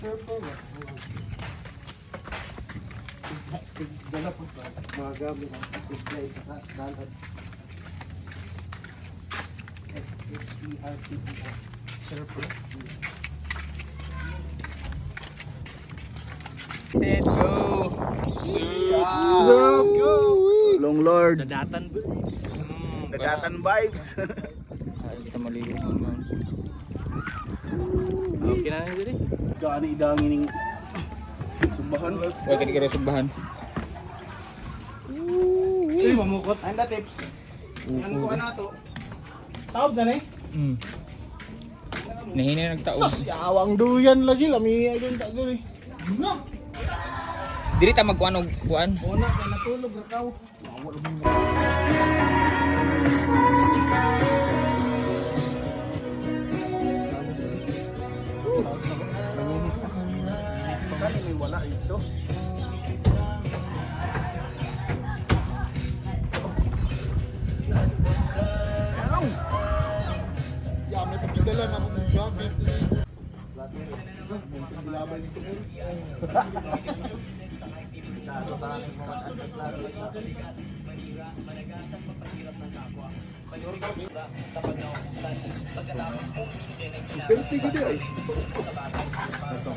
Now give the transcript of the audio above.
Dala po ba? Mga gamit ang display sa dalat. SHERCPO. Sherpa. Set go! Let's go! Long Lord. Dadatan vibes. Dadatan vibes. Ay, kita maligo naman. Okay na nang diri. Gaani idangin ning subahan. Huwag ka di ka subahan. Uy, mamukot. Anda tips. Yan ko na to. Taob na ni. Nahina nagtaon. Sus, awang duyan lagi lami ay don ta diri. No. Diri ta magkuan og kuan. Una kay natulog ra kaw. Wala mo. Kali may wala ito. Ya, may pagdala na akong gamit. Laban ito po. Penting gede ay. Ito.